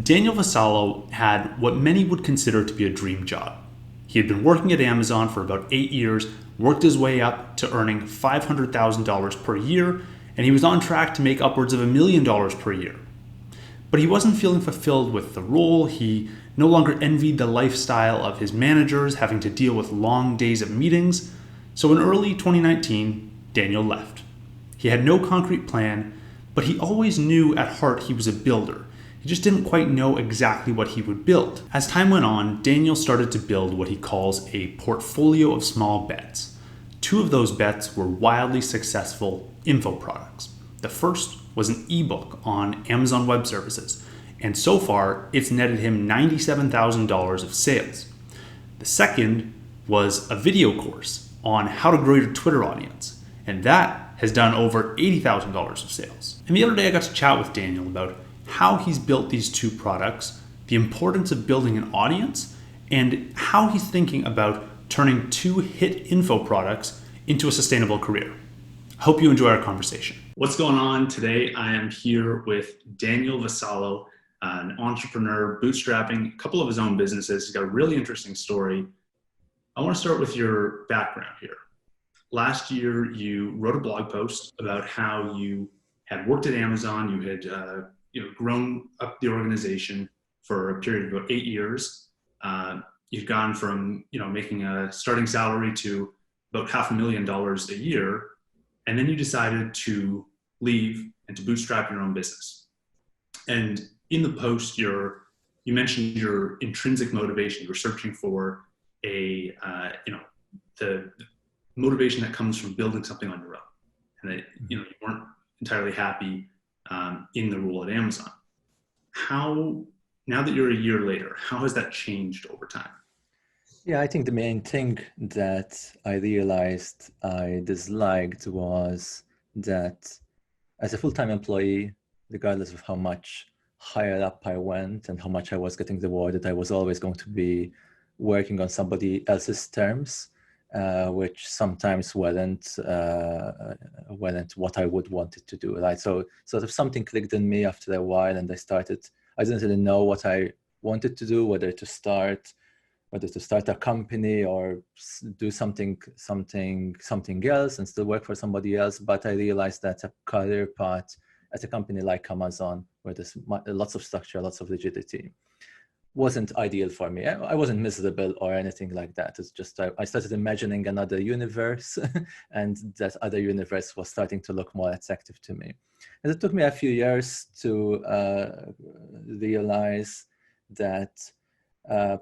Daniel Vassallo had what many would consider to be a dream job. He had been working at Amazon for about 8 years, worked his way up to earning $500,000 per year, and he was on track to make upwards of $1 million per year. But he wasn't feeling fulfilled with the role. He no longer envied the lifestyle of his managers, having to deal with long days of meetings. So in early 2019, Daniel left. He had no concrete plan, but he always knew at heart he was a builder. He just didn't quite know exactly what he would build. As time went on, Daniel started to build what he calls a portfolio of small bets. Two of those bets were wildly successful info products. The first was an ebook on Amazon Web Services, and so far it's netted him $97,000 of sales. The second was a video course on how to grow your Twitter audience, and that has done over $80,000 of sales. And the other day I got to chat with Daniel about how he's built these two products, the importance of building an audience, and how he's thinking about turning two hit info products into a sustainable career. I hope you enjoy our conversation. What's going on today? I am here with Daniel Vassallo, an entrepreneur, bootstrapping a couple of his own businesses. He's got a really interesting story. I want to start with your background here. Last year, you wrote a blog post about how you had worked at Amazon. You had grown up the organization for a period of about 8 years. You've gone from making a starting salary to about $500,000 a year, and then you decided to leave and to bootstrap your own business. And in the post, you mentioned your intrinsic motivation. You were searching for the motivation that comes from building something on your own, and that you weren't entirely happy in the role at Amazon. Now that you're a year later, how has that changed over time? Yeah, I think the main thing that I realized I disliked was that as a full-time employee, regardless of how much higher up I went and how much I was getting rewarded, I was always going to be working on somebody else's terms, which sometimes weren't what I would want it to do, right? So sort of something clicked in me after a while, and I didn't really know what I wanted to do, whether to start a company or do something else and still work for somebody else. But I realized that a career path at a company like Amazon, where there's lots of structure, lots of rigidity, wasn't ideal for me. I wasn't miserable or anything like that. It's just I started imagining another universe and that other universe was starting to look more attractive to me. And it took me a few years to realize that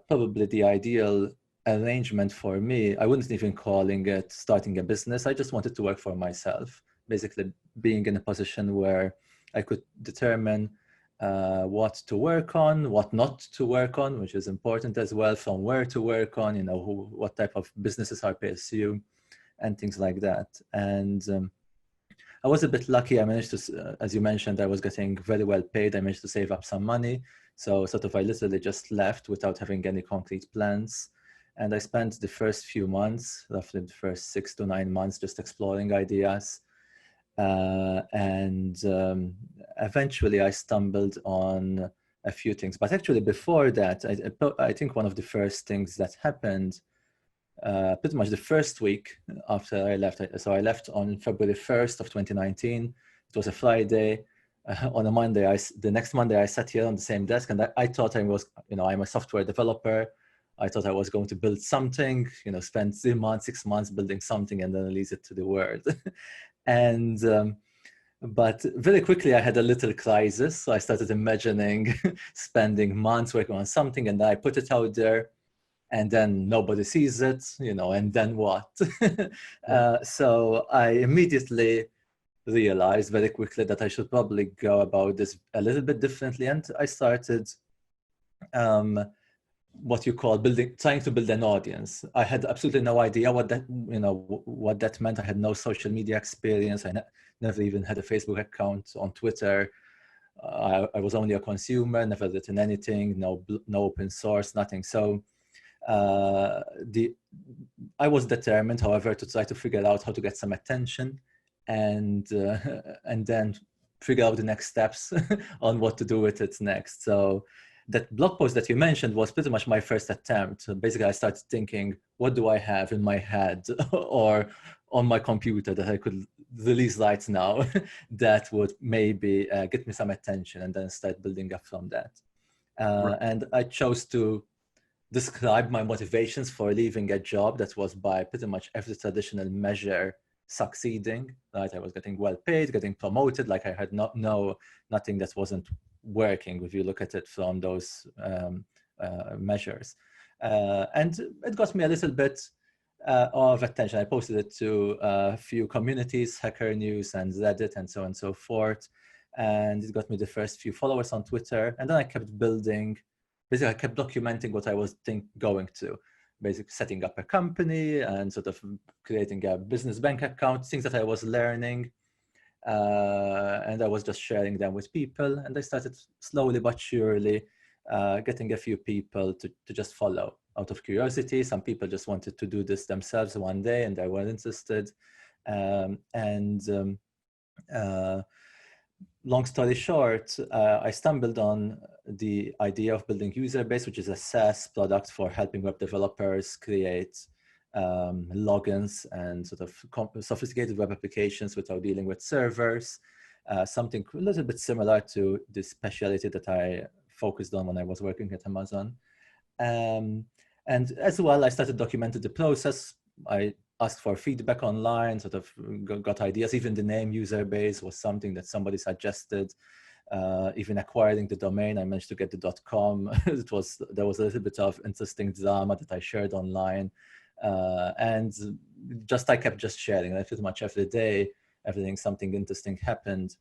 probably the ideal arrangement for me, I wouldn't even calling it starting a business. I just wanted to work for myself, basically being in a position where I could determine what to work on, what not to work on, which is important as well, from where to work on, what type of businesses I pursue and things like that. And I was a bit lucky. I managed to, as you mentioned, I was getting very well paid. I managed to save up some money. So sort of I literally just left without having any concrete plans. And I spent the first few months, roughly the first 6 to 9 months, just exploring ideas. And eventually I stumbled on a few things. But actually before that, I think one of the first things that happened, pretty much the first week after I left. So I left on February 1st of 2019. It was a Friday. On a Monday, the next Monday, I sat here on the same desk, and I thought I was, I'm a software developer. I thought I was going to build something, spend 3 months, 6 months building something and then release it to the world. But very quickly I had a little crisis. So I started imagining spending months working on something, and then I put it out there, and then nobody sees it, and then what? So I immediately realized very quickly that I should probably go about this a little bit differently. And I started what you call trying to build an audience. I had absolutely no idea what that meant. I had no social media experience. I never even had a Facebook account, on Twitter. I was only a consumer, never written anything, no open source, nothing. So I was determined, however, to try to figure out how to get some attention and then figure out the next steps on what to do with it next. So that blog post that you mentioned was pretty much my first attempt. So basically, I started thinking, what do I have in my head or on my computer that I could release right now that would maybe get me some attention, and then start building up from that. And I chose to describe my motivations for leaving a job that was by pretty much every traditional measure succeeding, right? I was getting well paid, getting promoted, like I had nothing that wasn't working if you look at it from those measures. And it got me a little bit of attention. I posted it to a few communities, Hacker News and Reddit and so on and so forth. And it got me the first few followers on Twitter. And then I kept building. Basically, I kept documenting what I was going to, basically setting up a company and sort of creating a business bank account, things that I was learning. And I was just sharing them with people. And I started slowly but surely getting a few people to just follow out of curiosity. Some people just wanted to do this themselves one day and they were interested. Long story short, I stumbled on the idea of building Userbase, which is a SaaS product for helping web developers create logins and sort of sophisticated web applications without dealing with servers. Something a little bit similar to the specialty that I focused on when I was working at Amazon. And as well, I started documenting the process. I asked for feedback online, sort of got ideas. Even the name Userbase was something that somebody suggested. Even acquiring the domain, I managed to get the .com. There was a little bit of interesting drama that I shared online. And I kept just sharing. And pretty much every day, something interesting happened,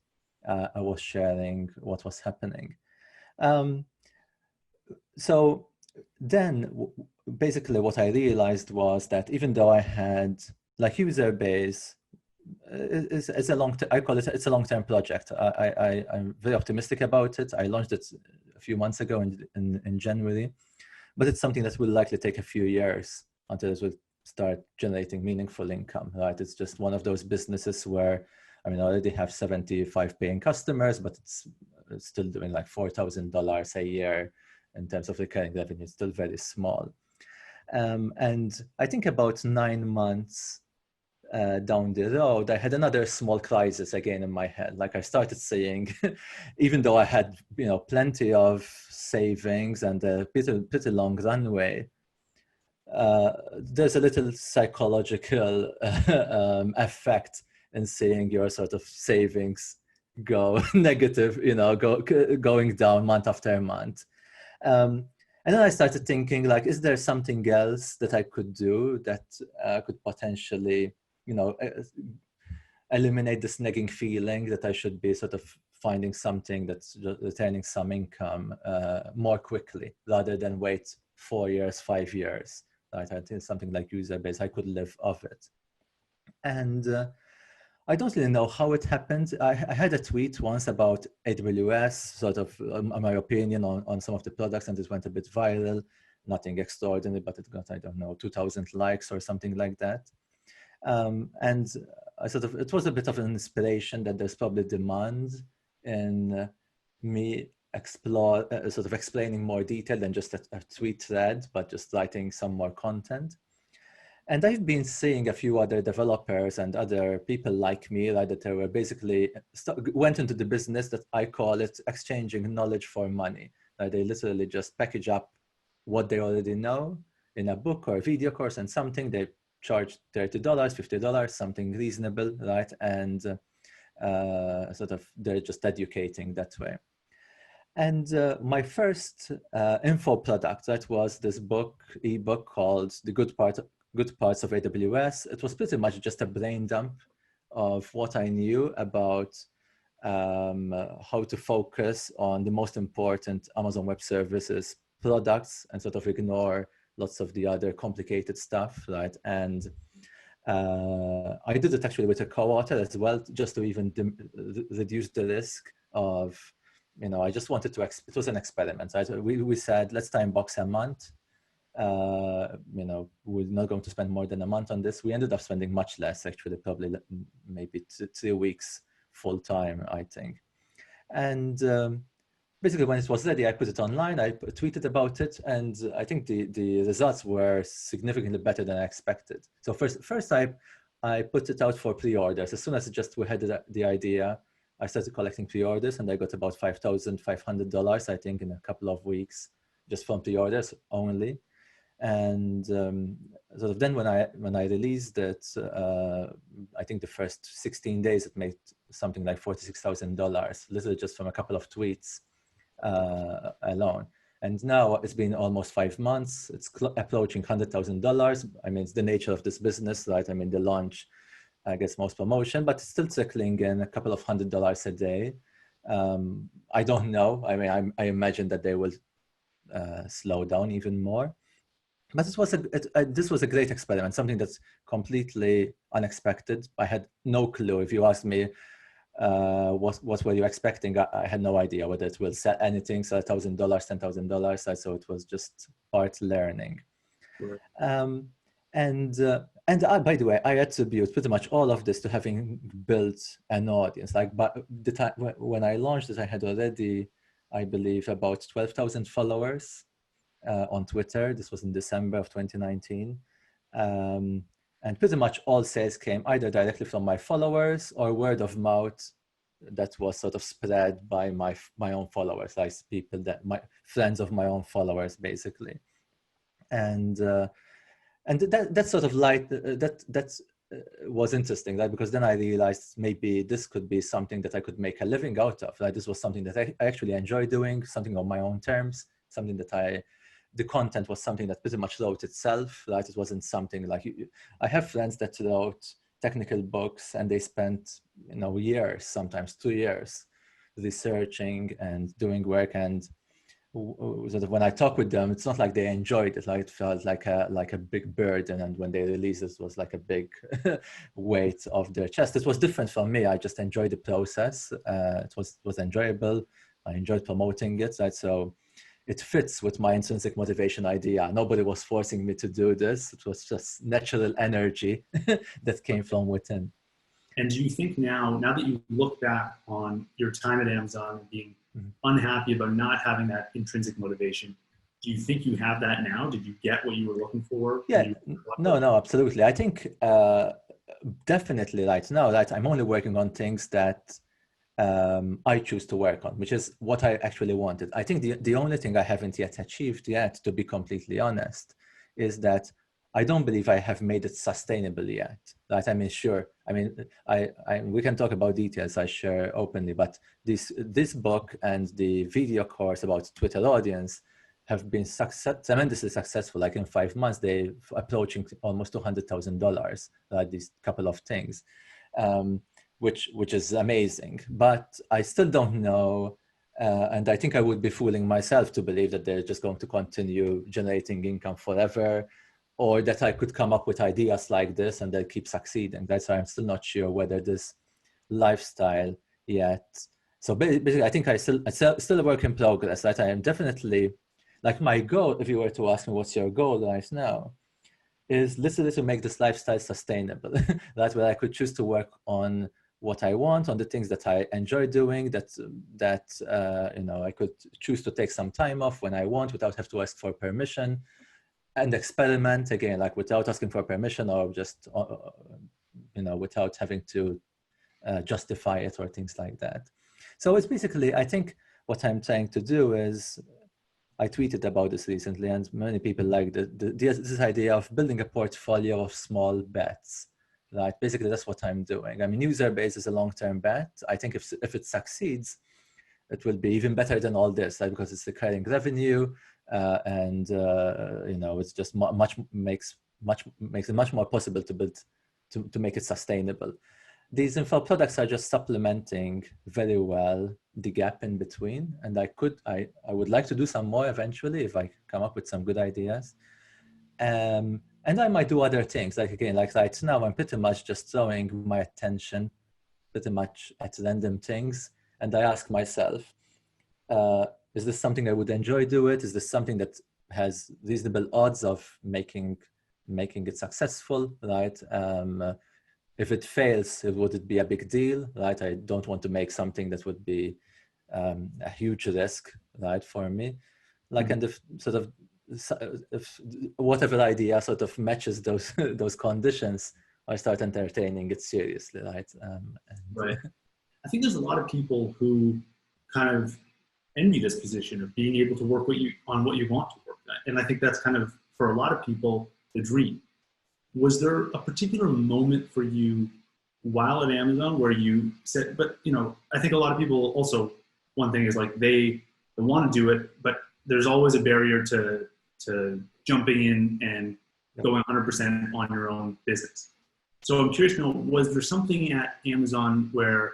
I was sharing what was happening. So then basically what I realized was that even though I had like Userbase is a it's a long-term project. I'm very optimistic about it. I launched it a few months ago in January, but it's something that will likely take a few years until it will start generating meaningful income, right? It's just one of those businesses where, I mean, I already have 75 paying customers, but it's still doing like $4,000 a year in terms of recurring revenue. It's still very small. And I think about 9 months down the road, I had another small crisis again in my head. Like I started saying, even though I had, plenty of savings and a pretty long runway, there's a little psychological effect in seeing your sort of savings go negative, going down month after month. And then I started thinking, like, is there something else that I could do that could potentially, eliminate this nagging feeling that I should be sort of finding something that's returning some income more quickly rather than wait 4 years, 5 years. Right? I think something like Userbase, I could live off it. And I don't really know how it happened. I had a tweet once about AWS, sort of my opinion on some of the products, and it went a bit viral. Nothing extraordinary, but it got, I don't know, 2,000 likes or something like that. And it was a bit of an inspiration that there's probably demand in me sort of explaining more detail than just a tweet thread, but just writing some more content. And I've been seeing a few other developers and other people like me, right, that were basically went into the business that I call it exchanging knowledge for money. They literally just package up what they already know in a book or a video course and something. They charge $30, $50, something reasonable, right? And sort of they're just educating that way. And my first info product, that was this ebook called The Good Parts of AWS. It was pretty much just a brain dump of what I knew about how to focus on the most important Amazon Web Services products and sort of ignore lots of the other complicated stuff, right? And I did it actually with a co-author as well, just to even reduce the risk of, I just wanted to, it was an experiment, right? We said, let's time box a month. We're not going to spend more than a month on this. We ended up spending much less, actually, probably maybe 3 weeks full time, I think. And basically, when it was ready, I put it online, I tweeted about it, and I think the results were significantly better than I expected. So first I put it out for pre-orders. As soon as we had the idea, I started collecting pre-orders, and I got about $5,500, I think, in a couple of weeks, just from pre-orders only. And sort of then when I released it, I think the first 16 days it made something like $46,000, literally just from a couple of tweets alone. And now it's been almost 5 months. It's approaching $100,000. I mean, it's the nature of this business, right? I mean, the launch gets most promotion, but it's still trickling in a couple of $100 a day. I don't know. I mean, I imagine that they will slow down even more. But this was a great experiment, something that's completely unexpected. I had no clue. If you asked me, what were you expecting? I had no idea whether it will sell anything, sell $1,000, $10,000. So it was just part learning. Right. And by the way, I attribute pretty much all of this to having built an audience. Like, but the time when I launched it, I had already, I believe, about 12,000 followers on Twitter. This was in December of 2019. And pretty much all sales came either directly from my followers or word of mouth that was sort of spread by my own followers, like people my friends of my own followers, basically. And that sort of was interesting, right? Because then I realized maybe this could be something that I could make a living out of. Right? This was something that I actually enjoy doing, something on my own terms, something that the content was something that pretty much wrote itself, right? It wasn't something like I have friends that wrote technical books and they spent, years, sometimes 2 years, researching and doing work. And sort of when I talk with them, it's not like they enjoyed it. Like it felt like a big burden. And when they released it was like a big weight off their chest. It was different from me. I just enjoyed the process. It was enjoyable. I enjoyed promoting it. Right? So it fits with my intrinsic motivation idea. Nobody was forcing me to do this. It was just natural energy that came from within. And do you think now that you look back on your time at Amazon and being unhappy about not having that intrinsic motivation, do you think you have that now? Did you get what you were looking for? Yeah, no, absolutely. I think definitely right now that I'm only working on things that I choose to work on, which is what I actually wanted. I think the only thing I haven't yet achieved yet, to be completely honest, is that I don't believe I have made it sustainable yet. Right? I mean, sure. I mean, we can talk about details I share openly, but this book and the video course about Twitter audience have been tremendously successful. Like in 5 months, they're approaching almost $200,000. These couple of things. Which is amazing, but I still don't know. And I think I would be fooling myself to believe that they're just going to continue generating income forever, or that I could come up with ideas like this and they'll keep succeeding. That's why I'm still not sure whether this lifestyle yet. So basically, I think it's still a work in progress. That I am definitely, like, my goal, if you were to ask me what's your goal right now, is literally to make this lifestyle sustainable. That's where I could choose to work on what I want, on the things that I enjoy doing, that I could choose to take some time off when I want without have to ask for permission, and experiment again, like without asking for permission, or just without having to justify it or things like that. So it's basically, I think what I'm trying to do is, I tweeted about this recently, and many people like this idea of building a portfolio of small bets. Right, basically that's what I'm doing. I mean, user base is a long-term bet. I think if it succeeds, it will be even better than all this, right? Because it's recurring revenue, and it's just makes it much more possible to build to make it sustainable. These info products are just supplementing very well the gap in between, and I would like to do some more eventually if I come up with some good ideas. And I might do other things, like right now, I'm pretty much just throwing my attention pretty much at random things. And I ask myself, is this something I would enjoy doing? Is this something that has reasonable odds of making it successful, right? If it fails, would it be a big deal, right? I don't want to make something that would be a huge risk, right, for me. Like, and if sort of, if whatever idea sort of matches those those conditions, I start entertaining it seriously, right? Right. I think there's a lot of people who kind of envy this position of being able to work on what you want to work on. And I think that's kind of, for a lot of people, the dream. Was there a particular moment for you while at Amazon where you said, but I think a lot of people also, one thing is like they want to do it, but there's always a barrier to jumping in and going 100% on your own business. So I'm curious to know, was there something at Amazon where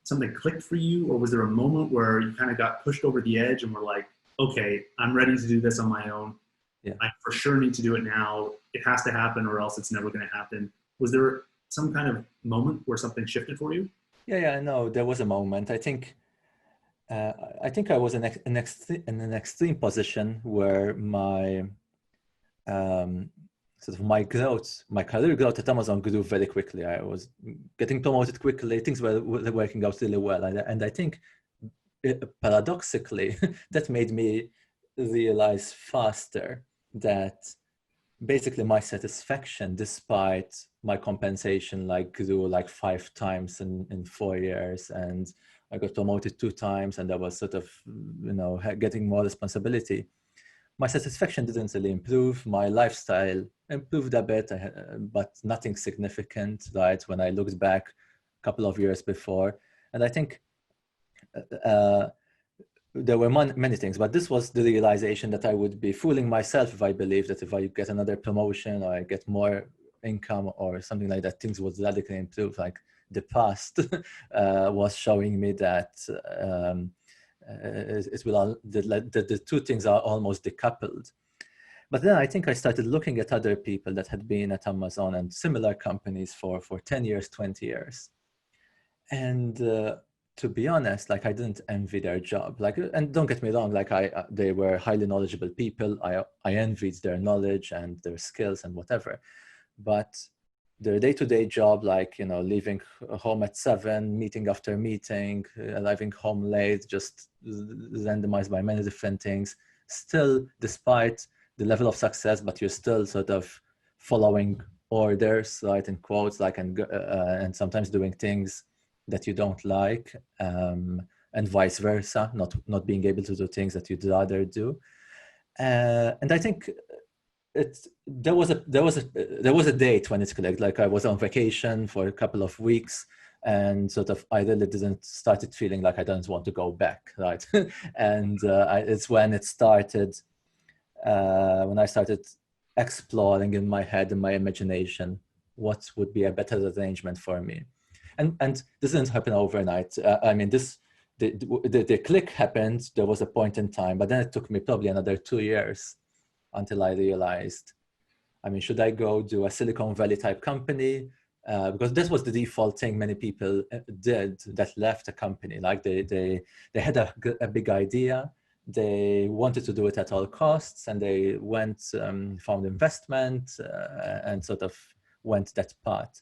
something clicked for you, or was there a moment where you kind of got pushed over the edge and were like, okay, I'm ready to do this on my own. Yeah. I for sure need to do it now. It has to happen or else it's never going to happen. Was there some kind of moment where something shifted for you? Yeah, no, there was a moment. I think I was in an extreme position where my sort of my career growth at Amazon grew very quickly. I was getting promoted quickly. Things were working out really well, and I think paradoxically that made me realize faster that basically my satisfaction, despite my compensation, like grew like 5 times in 4 years, and I got promoted 2 times, and I was sort of getting more responsibility. My satisfaction didn't really improve. My lifestyle improved a bit, but nothing significant, right? When I looked back a couple of years before, and I think there were many things, but this was the realization that I would be fooling myself if I believed that if I get another promotion or I get more income or something like that, things would radically improve. Like the past was showing me that the two things are almost decoupled. But then I think I started looking at other people that had been at Amazon and similar companies for 10 years, 20 years. And to be honest, like I didn't envy their job. Like, and don't get me wrong, like they were highly knowledgeable people. I envied their knowledge and their skills and whatever. But their day-to-day job, like, leaving home at 7, meeting after meeting, arriving home late, just randomized by many different things. Still, despite the level of success, but you're still sort of following orders, right, in quotes, like, and sometimes doing things that you don't like, and vice versa, not being able to do things that you'd rather do. And I think there was a date when it clicked. Like I was on vacation for a couple of weeks, and sort of I really started feeling like I don't want to go back, right? And it's when it started, when I started exploring in my head, in my imagination, what would be a better arrangement for me. And this didn't happen overnight. I mean, the click happened. There was a point in time, but then it took me probably another 2 years until I realized, I mean, should I go do a Silicon Valley type company? Because this was the default thing many people did that left a company. Like they had a big idea, they wanted to do it at all costs, and they went, found investment, and sort of went that path.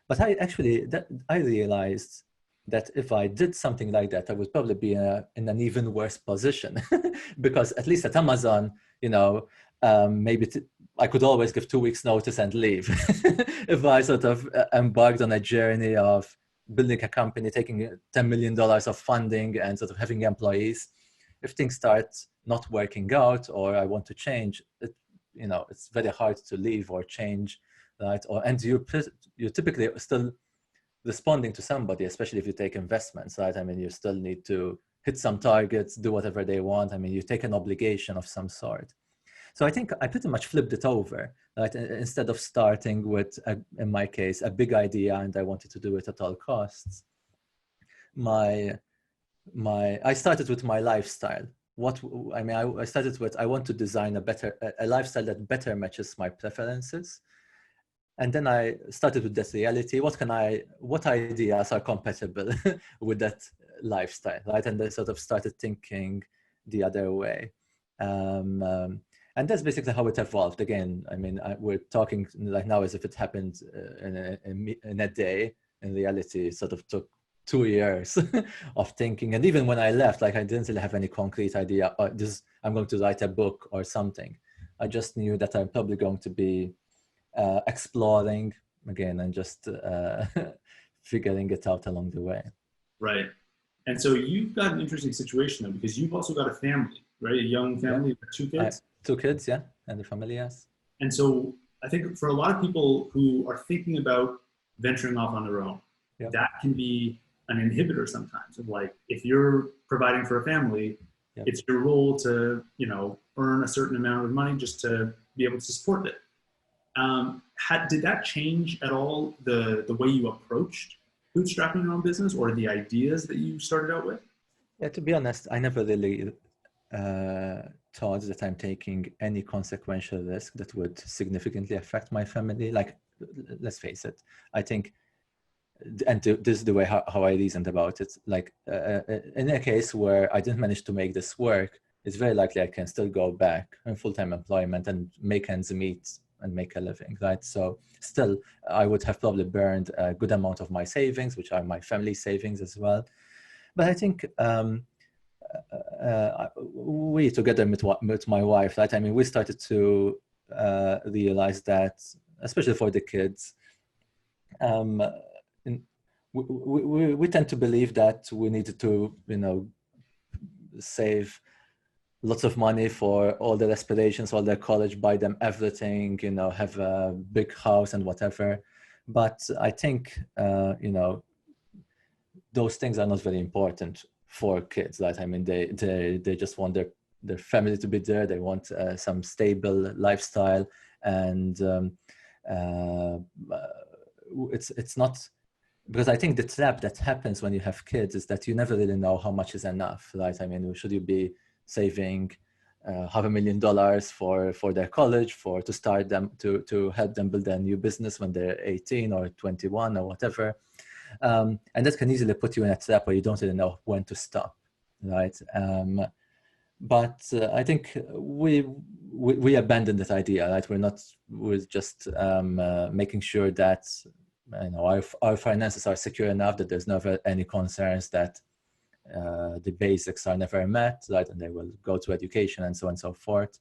But I realized that if I did something like that, I would probably be in an even worse position because at least at Amazon, maybe I could always give 2 weeks notice and leave. If I sort of embarked on a journey of building a company, taking $10 million of funding and sort of having employees, if things start not working out or I want to change, it's very hard to leave or change, right? And you're typically still responding to somebody, especially if you take investments, right? I mean, you still need to hit some targets, do whatever they want. I mean, you take an obligation of some sort. So I think I pretty much flipped it over, right? Instead of starting with, in my case, a big idea and I wanted to do it at all costs, I started with my lifestyle. I started with, I want to design a lifestyle that better matches my preferences. And then I started with this reality. What ideas are compatible with that lifestyle, right? And I sort of started thinking the other way. And that's basically how it evolved. Again, I mean, we're talking like now as if it happened in a day. In reality, it sort of took 2 years of thinking. And even when I left, like I didn't really have any concrete idea, I'm going to write a book or something. I just knew that I'm probably going to be exploring again and just figuring it out along the way. Right. And so you've got an interesting situation though, because you've also got a family, right? A young family, Yeah. with 2 kids. 2 kids, yeah, and the family, yes. And so I think for a lot of people who are thinking about venturing off on their own, Yeah. that can be an inhibitor sometimes of like, if you're providing for a family, Yeah. it's your role to, you know, earn a certain amount of money just to be able to support it. Did that change at all the way you approached bootstrapping your own business or the ideas that you started out with? Yeah, to be honest, I never really thought that I'm taking any consequential risk that would significantly affect my family. Like, let's face it, I think, and this is the way how I reasoned about it. Like, in a case where I didn't manage to make this work, it's very likely I can still go back in full-time employment and make ends meet and make a living, right? So still, I would have probably burned a good amount of my savings, which are my family savings as well. But I think we, together with my wife, right? I mean, we started to realize that, especially for the kids, we tend to believe that we needed to, you know, save lots of money for all their aspirations, all their college, buy them everything, you know, have a big house and whatever. But I think, you know, those things are not very important for kids, right? I mean, they just want their family to be there. They want some stable lifestyle, and it's not, because I think the trap that happens when you have kids is that you never really know how much is enough, right? I mean, should you be saving $500,000 for their college, to start them, to help them build a new business when they're 18 or 21 or whatever. And that can easily put you in a trap where you don't really know when to stop, right? But I think we abandoned that idea, right? We're just making sure that, you know, our finances are secure enough that there's never any concerns that the basics are never met, right? And they will go to education and so on and so forth.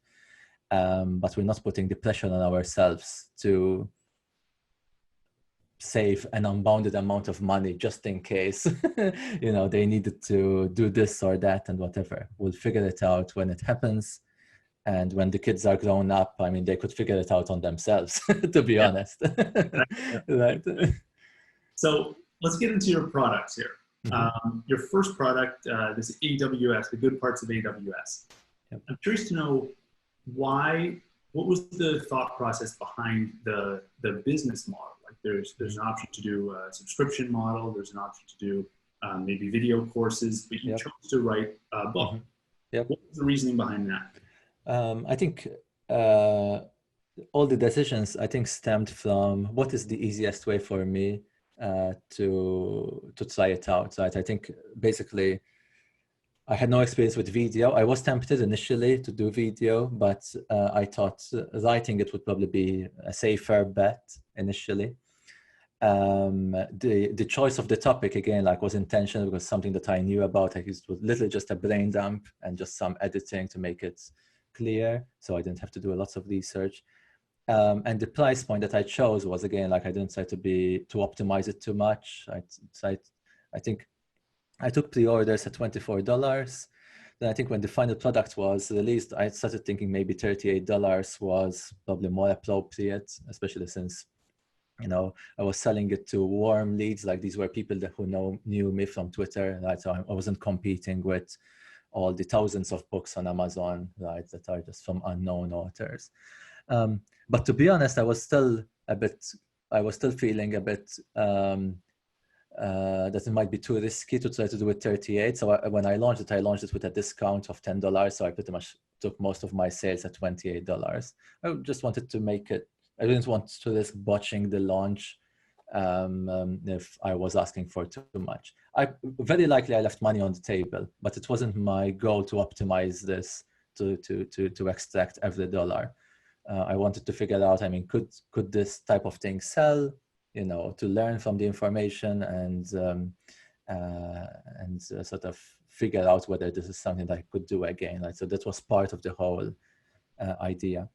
But we're not putting the pressure on ourselves to save an unbounded amount of money just in case, you know, they needed to do this or that and whatever. We'll figure it out when it happens. And when the kids are grown up, I mean, they could figure it out on themselves, to be honest. Right. So let's get into your products here. Mm-hmm. Your first product, this AWS, the good parts of AWS. Yep. I'm curious to know what was the thought process behind the business model? Like there's an option to do a subscription model. There's an option to do maybe video courses, but you Yep. chose to write a book. Mm-hmm. Yep. What was the reasoning behind that? I think all the decisions, I think, stemmed from what is the easiest way for me to try it out, right? I think basically I had no experience with video. I was tempted initially to do video, but I thought writing it would probably be a safer bet initially. The choice of the topic, again, like, was intentional because something that I knew about. Like, it was literally just a brain dump and just some editing to make it clear, so I didn't have to do lots of research. And the price point that I chose was, again, like, I didn't try to optimize it too much. I think I took pre-orders at $24. Then I think when the final product was released, I started thinking maybe $38 was probably more appropriate, especially since, you know, I was selling it to warm leads. Like, these were people who knew me from Twitter, right? So I wasn't competing with all the thousands of books on Amazon, right, that are just from unknown authors. But to be honest, I was still feeling a bit that it might be too risky to try to do it 38. So when I launched it with a discount of $10. So I pretty much took most of my sales at $28. I just wanted to make it. I didn't want to risk botching the launch if I was asking for too much. Very likely I left money on the table, but it wasn't my goal to optimize this to extract every dollar. I wanted to figure out, I mean, could this type of thing sell, you know, to learn from the information and sort of figure out whether this is something that I could do again. Right? So that was part of the whole idea.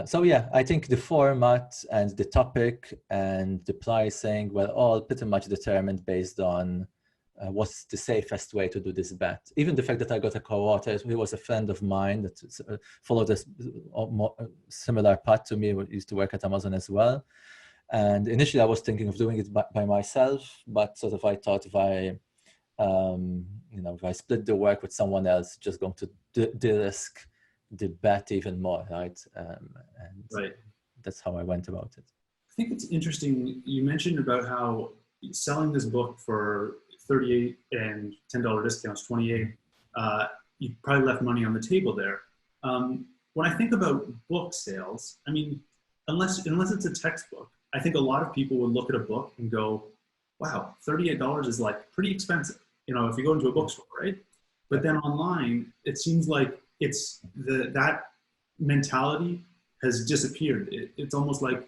So yeah, I think the format and the topic and the pricing were all pretty much determined based on what's the safest way to do this bet. Even the fact that I got a co-author, he was a friend of mine that followed a similar path to me, used to work at Amazon as well. And initially I was thinking of doing it by myself, but sort of I thought if I split the work with someone else, just going to de-risk the bet even more, right? Right. That's how I went about it. I think it's interesting. You mentioned about how selling this book for $38 and $10 discounts, 28. You probably left money on the table there. When I think about book sales, I mean, unless it's a textbook, I think a lot of people would look at a book and go, "Wow, $38 is like pretty expensive." You know, if you go into a bookstore, right? But then online, it seems like it's that mentality has disappeared. It's almost like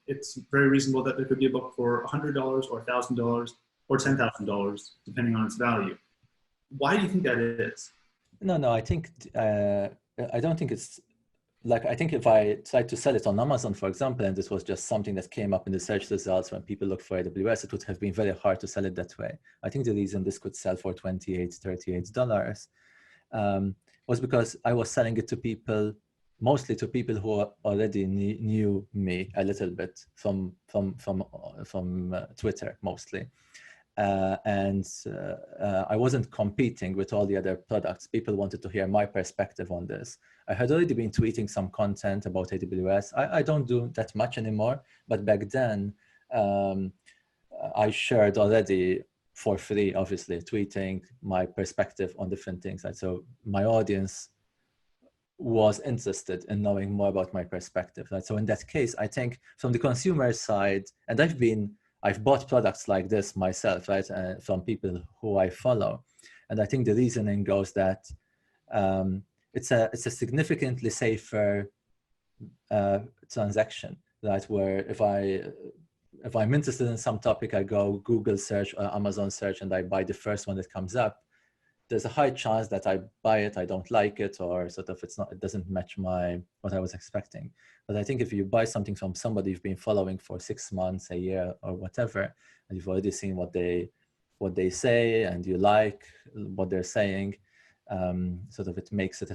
it's very reasonable that there could be a book for $100 or $1,000 or $10,000, depending on its value. Why do you think that is? No, I think I don't think it's like, I think if I tried to sell it on Amazon, for example, and this was just something that came up in the search results when people look for AWS, it would have been very hard to sell it that way. I think the reason this could sell for $28, $38 was because I was selling it to people, mostly to people who already knew me a little bit from Twitter mostly. I wasn't competing with all the other products. People wanted to hear my perspective on this. I had already been tweeting some content about AWS. I don't do that much anymore, but back then I shared already for free, obviously, tweeting my perspective on different things. And so my audience was interested in knowing more about my perspective. Right? So in that case, I think from the consumer side, and I've bought products like this myself, right, from people who I follow. And I think the reasoning goes that it's a significantly safer transaction, right, where if I'm interested in some topic, I go Google search or Amazon search and I buy the first one that comes up. There's a high chance that I buy it, I don't like it, or sort of it doesn't match what I was expecting. But I think if you buy something from somebody you've been following for 6 months, a year, or whatever, and you've already seen what they say and you like what they're saying, sort of it makes it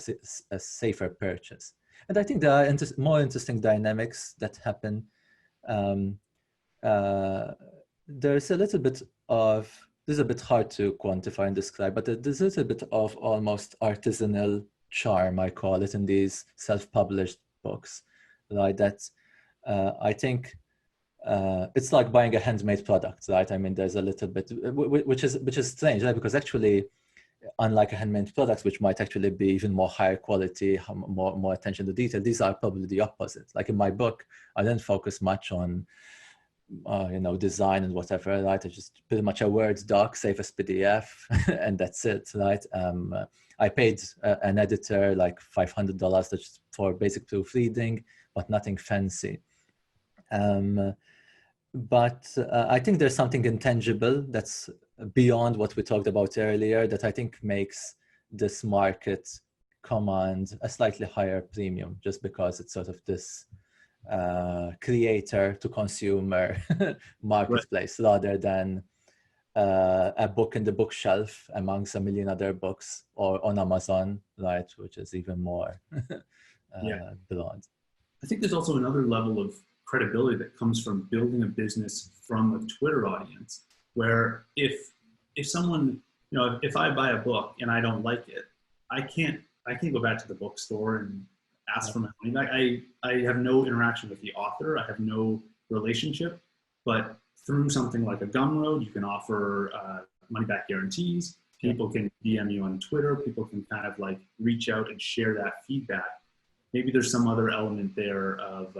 a safer purchase. And I think there are more interesting dynamics that happen. There's a little bit of, this is a bit hard to quantify and describe, but there's a little bit of almost artisanal charm, I call it, in these self-published books, right? That I think it's like buying a handmade product, right? I mean, there's a little bit, which is strange, right? Because actually, unlike a handmade products, which might actually be even more higher quality, more attention to detail, these are probably the opposite. Like in my book, I didn't focus much on design and whatever, right? It's just pretty much a Word doc, save as PDF, and that's it, right? I paid an editor like $500 just for basic proofreading, but nothing fancy. But I think there's something intangible that's beyond what we talked about earlier that I think makes this market command a slightly higher premium, just because it's sort of this creator to consumer marketplace, right, rather than a book in the bookshelf amongst a million other books, or on Amazon, right, which is even more broad. I think there's also another level of credibility that comes from building a business from a Twitter audience, where if someone, if I buy a book and I don't like it, I can't go back to the bookstore and ask for my money back. I have no interaction with the author. I have no relationship, but through something like a Gumroad, you can offer money back guarantees. People can DM you on Twitter. People can kind of like reach out and share that feedback. Maybe there's some other element there of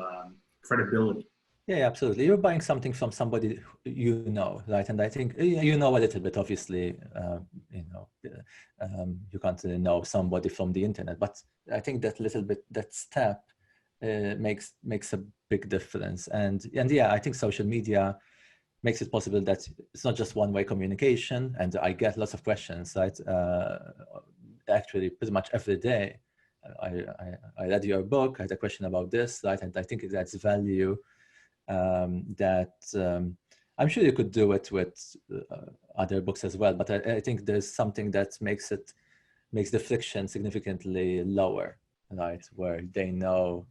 credibility. Yeah, absolutely. You're buying something from somebody right? And I think a little bit, obviously, you can't really know somebody from the internet, but I think that step makes a big difference. And yeah, I think social media makes it possible that it's not just one-way communication, and I get lots of questions, right? Actually, pretty much every day. I read your book, I had a question about this, right? And I think it adds value that I'm sure you could do it with other books as well, but I think there's something that makes the friction significantly lower, right? Where they know,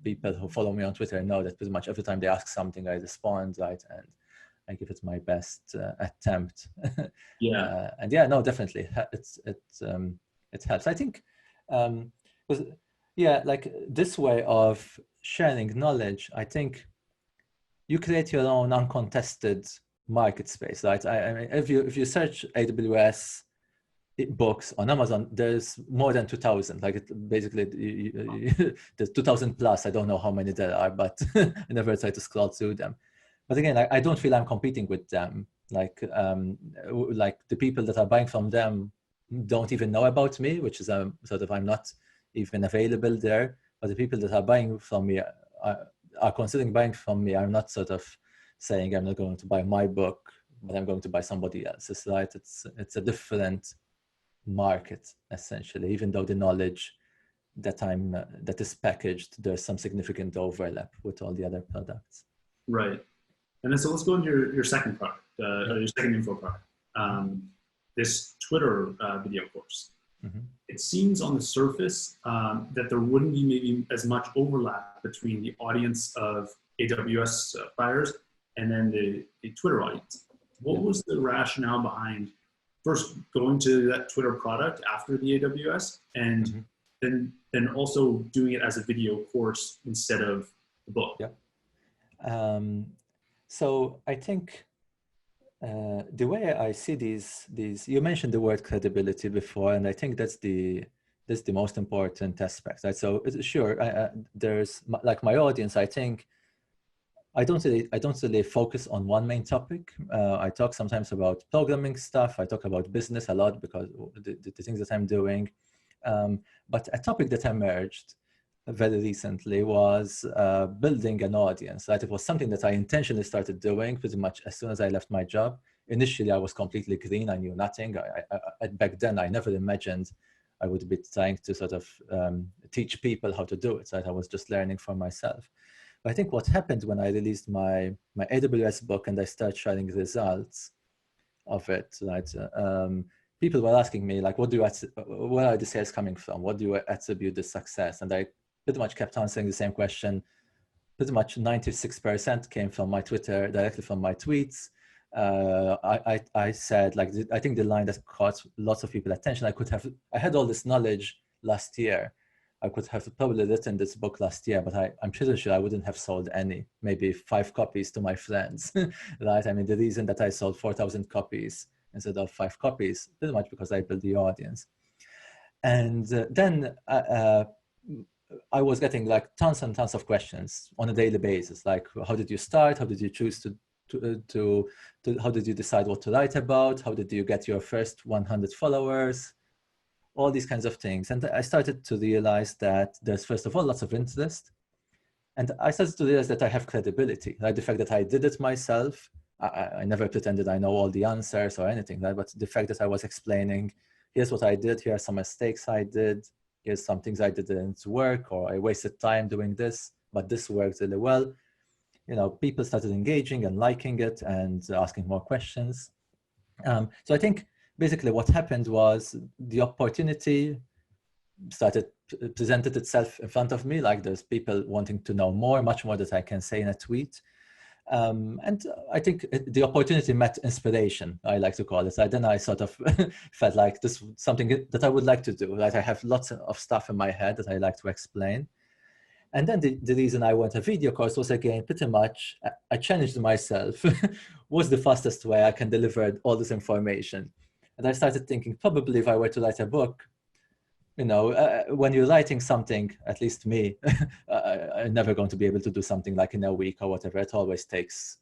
people who follow me on Twitter know that pretty much every time they ask something, I respond, right? And I give it my best attempt. Yeah. And yeah, no, definitely, it helps. I think, because yeah, like this way of sharing knowledge, I think you create your own uncontested market space, right? I mean, if you search AWS books on Amazon, there's more than 2,000. Like basically, there's 2,000 plus. I don't know how many there are, but I never try to scroll through them. But again, I don't feel I'm competing with them. Like the people that are buying from them don't even know about me, which is sort of, I'm not even available there. But the people that are buying from me are considering buying from me. I'm not sort of saying I'm not going to buy my book, but I'm going to buy somebody else's, right? It's a different market essentially, even though the knowledge that is packaged, there's some significant overlap with all the other products. Right. And then so let's go into your second product, or your second info product, this Twitter video course. Mm-hmm. It seems on the surface that there wouldn't be maybe as much overlap between the audience of AWS buyers and then the Twitter audience. What was the rationale behind first going to that Twitter product after the AWS and then also doing it as a video course instead of the book? Yeah. So I think the way I see these, you mentioned the word credibility before, and I think that's the most important aspect, right? So sure, there's like my audience. I think I don't really focus on one main topic. I talk sometimes about programming stuff. I talk about business a lot because the things that I'm doing. But a topic that emerged very recently was building an audience, right? It was something that I intentionally started doing pretty much as soon as I left my job. Initially, I was completely green. I knew nothing. Back then, I never imagined I would be trying to sort of teach people how to do it, right? I was just learning for myself. But I think what happened when I released my AWS book and I started sharing results of it, right? People were asking me, like, where are the sales coming from? What do you attribute the success? And I pretty much kept answering the same question. Pretty much 96% came from my Twitter, directly from my tweets. I said, like, I think the line that caught lots of people's attention, I had all this knowledge last year. I could have probably written this book last year, but I'm pretty sure I wouldn't have sold any, maybe 5 copies to my friends, right? I mean, the reason that I sold 4,000 copies instead of 5 copies, pretty much because I built the audience. And then I was getting like tons and tons of questions on a daily basis. Like, how did you start? How did you choose how did you decide what to write about? How did you get your first 100 followers? All these kinds of things. And I started to realize that there's, first of all, lots of interest. And I started to realize that I have credibility, right? The fact that I did it myself. I never pretended I know all the answers or anything, right? But the fact that I was explaining, here's what I did, here are some mistakes I did, here's some things I didn't work, or I wasted time doing this, but this worked really well. You know, people started engaging and liking it and asking more questions. So I think basically what happened was the opportunity presented itself in front of me. Like, there's people wanting to know more, much more that I can say in a tweet. And I think the opportunity met inspiration, I like to call it. So then I sort of felt like this was something that I would like to do. Right? I have lots of stuff in my head that I like to explain. And then the reason I went a video course was, again, pretty much, I challenged myself. What's the fastest way I can deliver all this information? And I started thinking, probably if I were to write a book, you know, when you're writing something, at least me, I'm never going to be able to do something like in a week or whatever. It always takes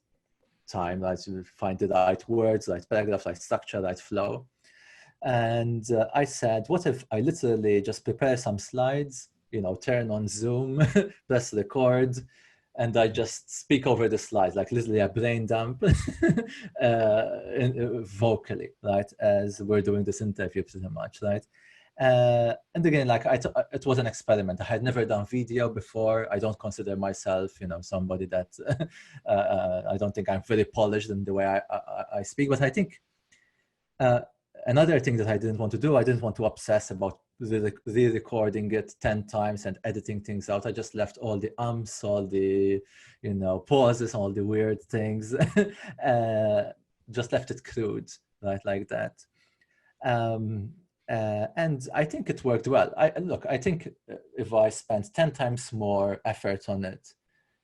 time, right? To find the right words, right paragraphs, right structure, right flow. And I said, what if I literally just prepare some slides, you know, turn on Zoom, press record, and I just speak over the slides, like literally a brain dump vocally, right? As we're doing this interview pretty much, right? And again, like it was an experiment. I had never done video before. I don't consider myself, somebody that I don't think I'm very polished in the way I speak. But I think another thing that I didn't want to do, I didn't want to obsess about re-recording it 10 times and editing things out. I just left all the all the, pauses, all the weird things, just left it crude, right, like that. And I think it worked well. I think if I spent 10 times more effort on it,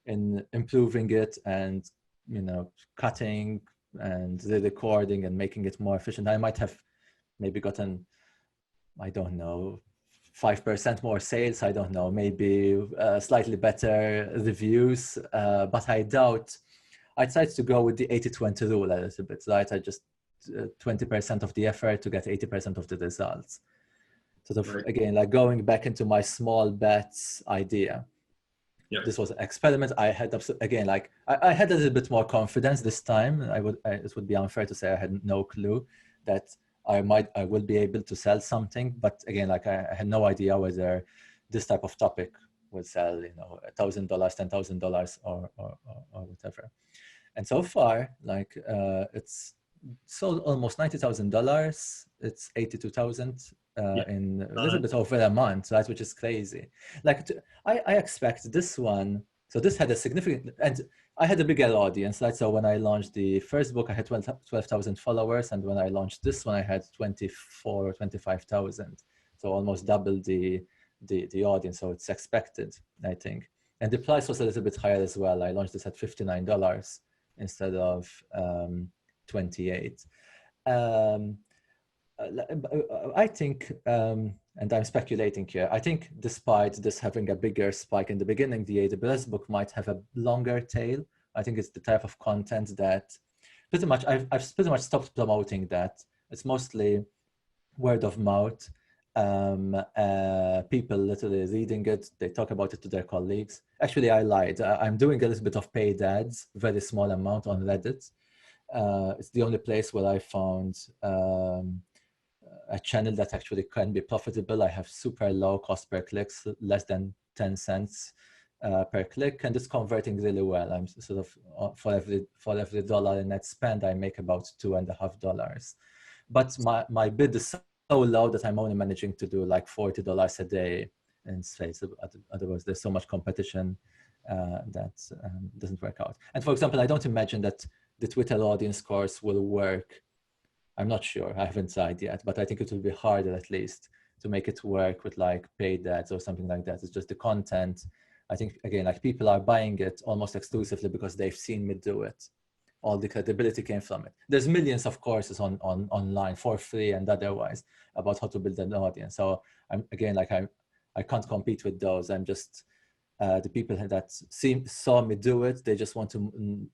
in improving it and, cutting and re-recording and making it more efficient, I might have maybe gotten, I don't know, 5% more sales. I don't know, maybe slightly better reviews. But I doubt. I tried to go with the 80-20 rule a little bit, right? I just 20% of the effort to get 80% of the results. Sort of, again, like going back into my small bets idea. Yep. This was an experiment. I had, again, like I had a little bit more confidence this time. It would be unfair to say I had no clue that I will be able to sell something. But again, like I had no idea whether this type of topic would sell, $1,000, $10,000 or whatever. And so far, like it's sold almost $90,000. It's 82,000 in a little bit over a month, right? Which is crazy. Like I expect this one. So this had a significant, and I had a bigger audience, right? So when I launched the first book, I had 12,000 followers, and when I launched this one, I had 24 or 25,000. So almost double the audience. So it's expected, I think. And the price was a little bit higher as well. I launched this at $59 instead of 28. I think, and I'm speculating here, I think despite this having a bigger spike in the beginning, the AWS book might have a longer tail. I think it's the type of content that pretty much, I've pretty much stopped promoting that. It's mostly word of mouth. People literally reading it, they talk about it to their colleagues. Actually, I lied. I'm doing a little bit of paid ads, very small amount on Reddit. It's the only place where I found a channel that actually can be profitable. I have super low cost per click, less than 10 cents per click, and it's converting really well. I'm sort of, for every dollar in net spend, I make about $2.50. But my bid is so low that I'm only managing to do like $40 a day in sales. Otherwise, there's so much competition that doesn't work out. And for example, I don't imagine that the Twitter audience course will work. I'm not sure. I haven't tried yet, but I think it will be harder at least to make it work with like paid ads or something like that. It's just the content. I think, again, like people are buying it almost exclusively because they've seen me do it. All the credibility came from it. There's millions of courses online for free and otherwise about how to build an audience. So I'm, again, like I can't compete with those. I'm just the people that saw me do it. They just want to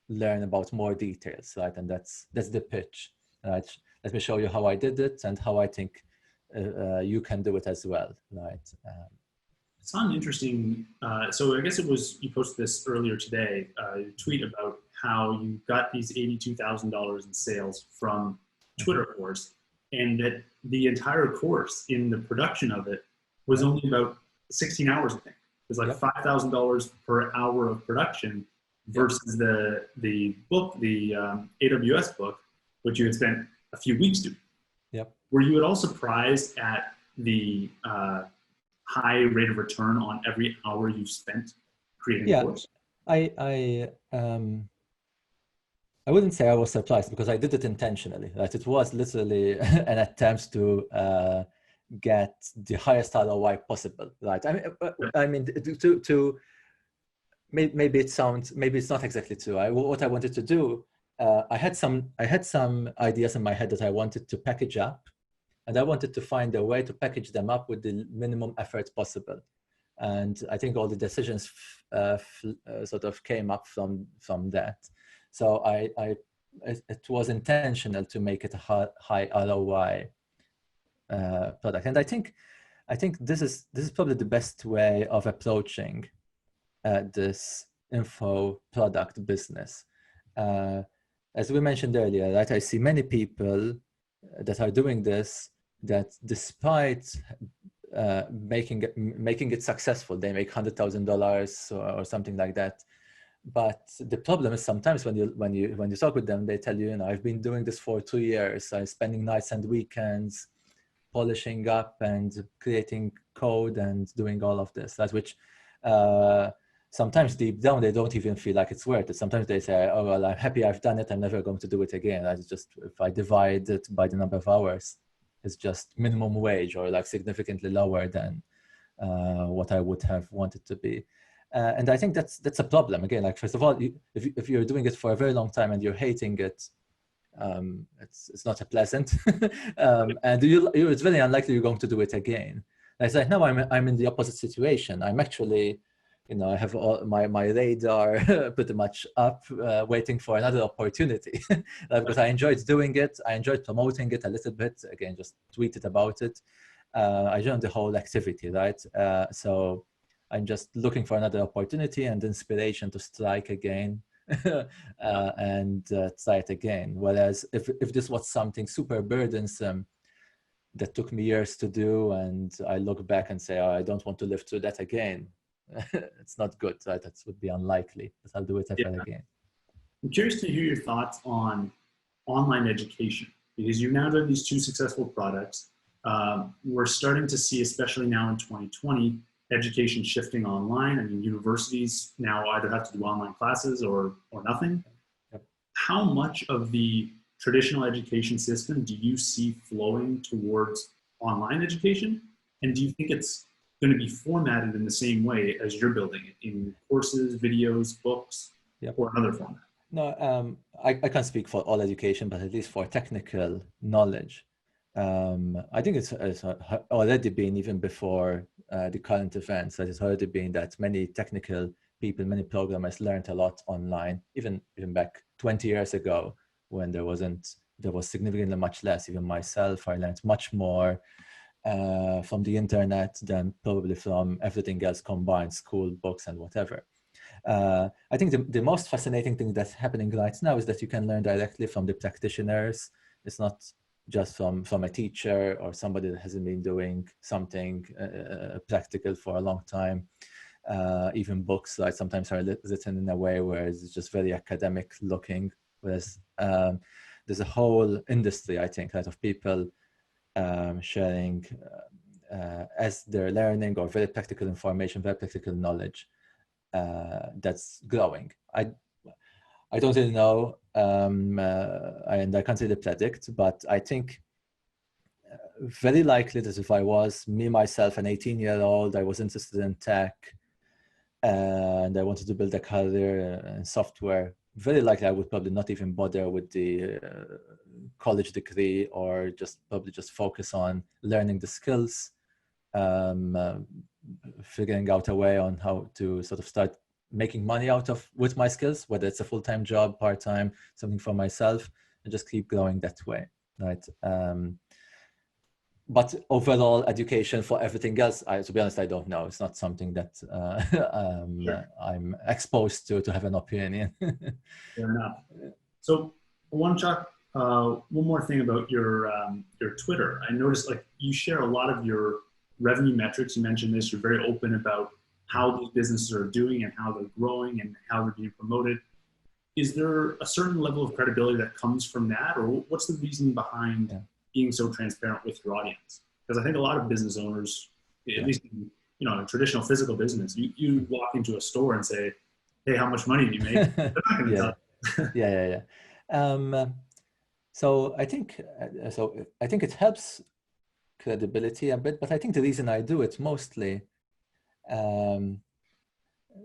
learn about more details, right? And that's the pitch. Right? Let me show you how I did it and how I think you can do it as well, right? It's not an interesting, so I guess it was, you posted this earlier today, a tweet about how you got these $82,000 in sales from Twitter course, and that the entire course in the production of it was only about 16 hours, I think. It was like $5,000 per hour of production versus the book, the AWS book, which you had spent a few weeks doing. Yep. Were you at all surprised at the high rate of return on every hour you spent creating a course? I wouldn't say I was surprised because I did it intentionally. Right? It was literally an attempt to get the highest ROI possible. Right? I mean, maybe it's not exactly true. What I wanted to do, I had some ideas in my head that I wanted to package up, and I wanted to find a way to package them up with the minimum effort possible. And I think all the decisions sort of came up from that. So it was intentional to make it a high ROI product. And I think this is probably the best way of approaching this info product business. As we mentioned earlier, right, I see many people that are doing this that despite making it successful, they make $100,000 or something like that. But the problem is sometimes when you talk with them, they tell you, I've been doing this for 2 years. I'm spending nights and weekends polishing up and creating code and doing all of this. That's which sometimes deep down they don't even feel like it's worth it. Sometimes they say, "Oh well, I'm happy I've done it. I'm never going to do it again." I just, if I divide it by the number of hours, it's just minimum wage or like significantly lower than what I would have wanted to be. And I think that's a problem. Again, like first of all, if you're doing it for a very long time and you're hating it, it's not a pleasant, and it's very unlikely you're going to do it again. And it's like now I'm in the opposite situation. I'm actually, I have all my radar pretty much up, waiting for another opportunity because I enjoyed doing it. I enjoyed promoting it a little bit. Again, just tweeted about it. I joined the whole activity, right? So I'm just looking for another opportunity and inspiration to strike again and try it again. Whereas if this was something super burdensome that took me years to do, and I look back and say, oh, I don't want to live through that again, it's not good, right? That would be unlikely that I'll do it ever again. I'm curious to hear your thoughts on online education, because you've now done these 2 successful products. We're starting to see, especially now in 2020, education shifting online. I mean, universities now either have to do online classes or nothing. Yep. How much of the traditional education system do you see flowing towards online education? And do you think it's going to be formatted in the same way as you're building it, in courses, videos, books, Yep. or another format? No, I can't speak for all education, but at least for technical knowledge, I think it's already been, even before the current events, that it's already been that many technical people, many programmers learned a lot online, even back 20 years ago when there was significantly much less. Even myself, I learned much more from the internet than probably from everything else combined, school, books, and whatever. I think the most fascinating thing that's happening right now is that you can learn directly from the practitioners. It's not just from a teacher or somebody that hasn't been doing something practical for a long time. Even books, like, sometimes are written in a way where it's just very academic looking, whereas there's a whole industry, I think, of people sharing as they're learning, or very practical information, very practical knowledge that's growing. I don't really know, and I can't really predict, but I think very likely that if I was myself, an 18-year-old, I was interested in tech and I wanted to build a career in software, very likely I would probably not even bother with the college degree, or probably just focus on learning the skills, figuring out a way on how to sort of start making money with my skills, whether it's a full-time job, part-time, something for myself, and just keep growing that way, right? But overall education for everything else, to be honest, I don't know. It's not something that Sure. I'm exposed to have an opinion. Fair enough. So I want to talk one more thing about your Twitter. I noticed, like, you share a lot of your revenue metrics. You mentioned this. You're very open about how these businesses are doing and how they're growing and how they're being promoted. Is there a certain level of credibility that comes from that, or what's the reason behind being so transparent with your audience? Because I think a lot of business owners, at least in, a traditional physical business, you walk into a store and say, "Hey, how much money do you make?" They're not going to tell you. Yeah. So I think it helps credibility a bit, but I think the reason I do it mostly,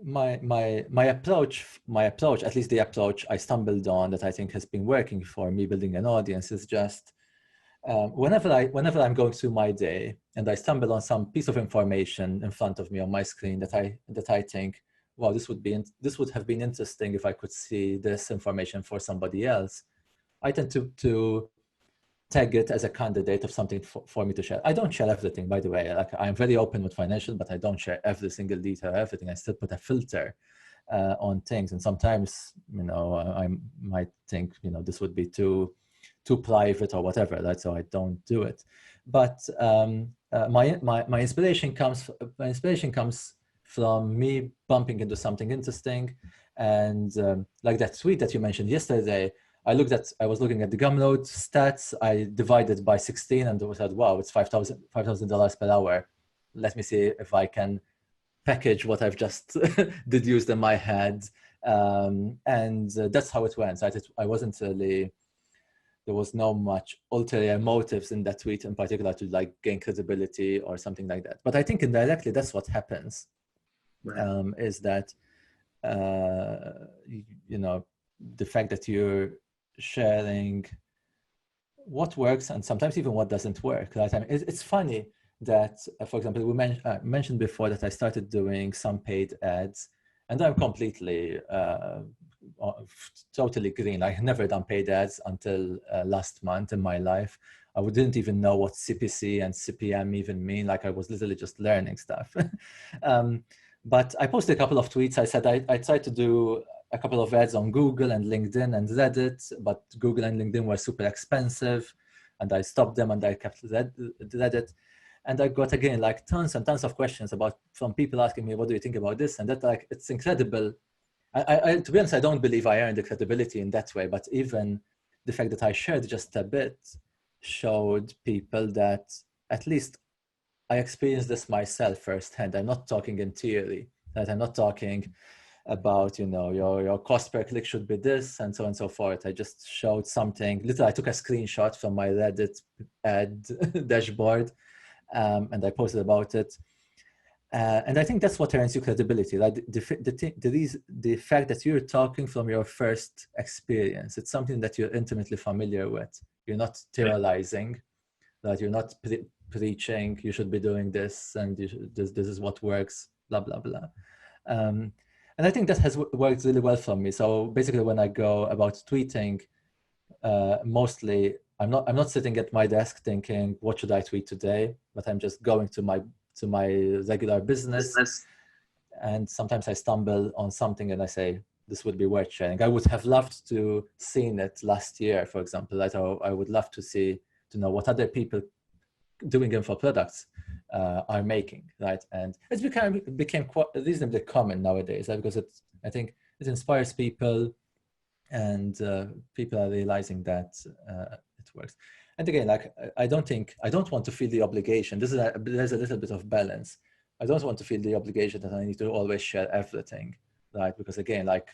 my approach, at least the approach I stumbled on that I think has been working for me building an audience, is just whenever I'm going through my day and I stumble on some piece of information in front of me on my screen that I think, wow, this would have been interesting if I could see this information for somebody else, I tend to tag it as a candidate of something for me to share. I don't share everything, by the way. Like, I'm very open with financial, but I don't share every single detail, everything. I still put a filter on things. And sometimes, I might think, this would be too private or whatever, right? So I don't do it. But my inspiration comes from me bumping into something interesting. And like that tweet that you mentioned yesterday, I was looking at the Gumroad stats. I divided by 16 and I said, wow, it's $5,000 per hour. Let me see if I can package what I've just deduced in my head. And that's how it went. I wasn't really, there was no much ulterior motives in that tweet in particular to like gain credibility or something like that. But I think indirectly, that's what happens, Right. is that, the fact that you're sharing what works and sometimes even what doesn't work. Right? I mean, it's funny that, for example, we mentioned before that I started doing some paid ads, and I'm completely totally green. I had never done paid ads until last month in my life. I didn't even know what CPC and CPM even mean. Like I was literally just learning stuff. But I posted a couple of tweets. I said I tried to do a couple of ads on Google and LinkedIn and Reddit, but Google and LinkedIn were super expensive, and I stopped them and I kept Reddit. And I got, again, like tons and tons of questions from people asking me, what do you think about this? And that, like, it's incredible. To be honest, I don't believe I earned the credibility in that way, but even the fact that I shared just a bit showed people that at least I experienced this myself firsthand. I'm not talking in theory, that I'm not talking about, your cost per click should be this and so on and so forth. I just showed something. Literally, I took a screenshot from my Reddit ad dashboard, and I posted about it. And I think that's what earns you credibility. Like the fact that you're talking from your first experience. It's something that you're intimately familiar with. You're not theorizing, that you're not preaching, you should be doing this, and this is what works, blah, blah, blah. And I think that has worked really well for me. So basically, when I go about tweeting, mostly I'm not sitting at my desk thinking, what should I tweet today? But I'm just going to my regular business. And sometimes I stumble on something and I say, this would be worth sharing. I would have loved to seen it last year, for example. Like I would love to know what other people doing info products are making, right? And it's became quite reasonably common nowadays, right? Because I think it inspires people, and people are realizing that it works. And again, like I don't want to feel the obligation. There's a little bit of balance. I don't want to feel the obligation that I need to always share everything, right? Because again, like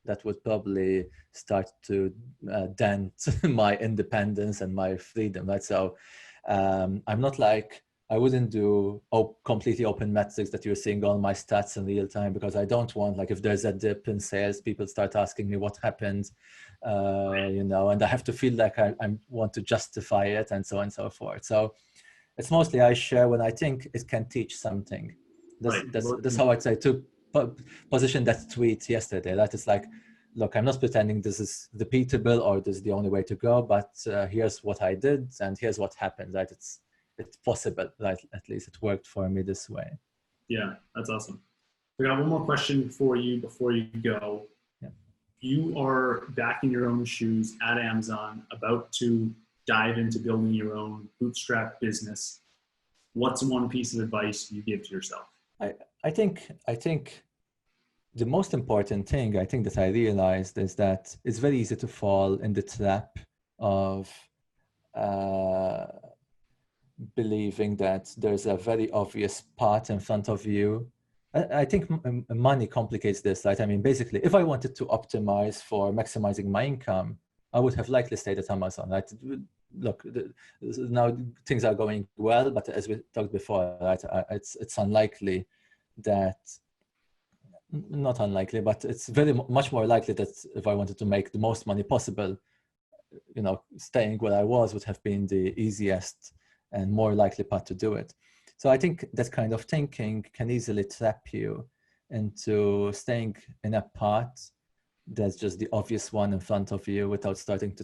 that would probably start to dent my independence and my freedom, right? So I'm not like, I wouldn't do completely open metrics that you're seeing all my stats in real time, because I don't want, like, if there's a dip in sales, people start asking me what happened, and I have to feel like I want to justify it and so on and so forth. So it's mostly I share when I think it can teach something. That's how I'd say to position that tweet yesterday. That is like, look, I'm not pretending this is repeatable or this is the only way to go, but here's what I did and here's what happened. Right? It's possible. Right? At least it worked for me this way. Yeah, that's awesome. We got one more question for you before you go. Yeah. You are back in your own shoes at Amazon, about to dive into building your own bootstrap business. What's one piece of advice you give to yourself? I think the most important thing I think that I realized is that it's very easy to fall in the trap of believing that there's a very obvious path in front of you. I think money complicates this, right? I mean, basically, if I wanted to optimize for maximizing my income, I would have likely stayed at Amazon, right? Look, now things are going well, but as we talked before, right, it's unlikely that, not unlikely, but it's very much more likely that if I wanted to make the most money possible, staying where I was would have been the easiest and more likely path to do it. So I think that kind of thinking can easily trap you into staying in a path that's just the obvious one in front of you without starting to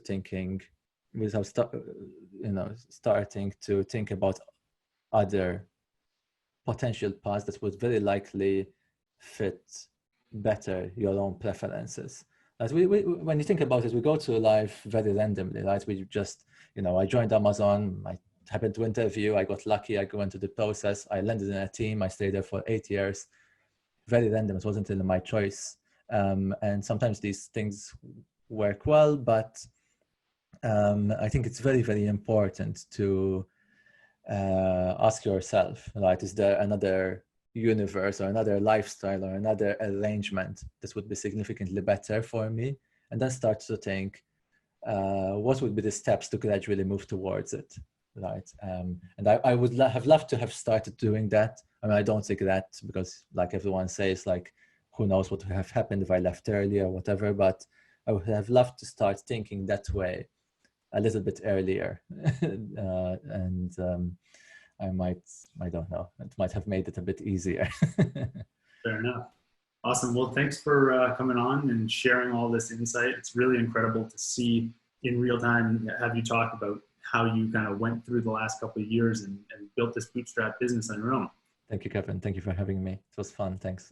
think about other potential paths that would very likely fit better your own preferences. As when you think about it, we go to life very randomly, right? We just, I joined Amazon, I happened to interview, I got lucky, I go into the process, I landed in a team, I stayed there for 8 years. Very random, it wasn't really my choice. And sometimes these things work well, but I think it's very, very important to ask yourself, right, is there another universe or another lifestyle or another arrangement that would be significantly better for me? And then start to think, what would be the steps to gradually move towards it, right? And I would have loved to have started doing that. I mean, I don't regret, because like everyone says, like, who knows what would have happened if I left earlier or whatever, but I would have loved to start thinking that way a little bit earlier. I don't know, it might have made it a bit easier. Fair enough. Awesome. Well, thanks for coming on and sharing all this insight. It's really incredible to see in real time, have you talk about how you kind of went through the last couple of years and built this bootstrap business on your own. Thank you, Kevin. Thank you for having me. It was fun. Thanks.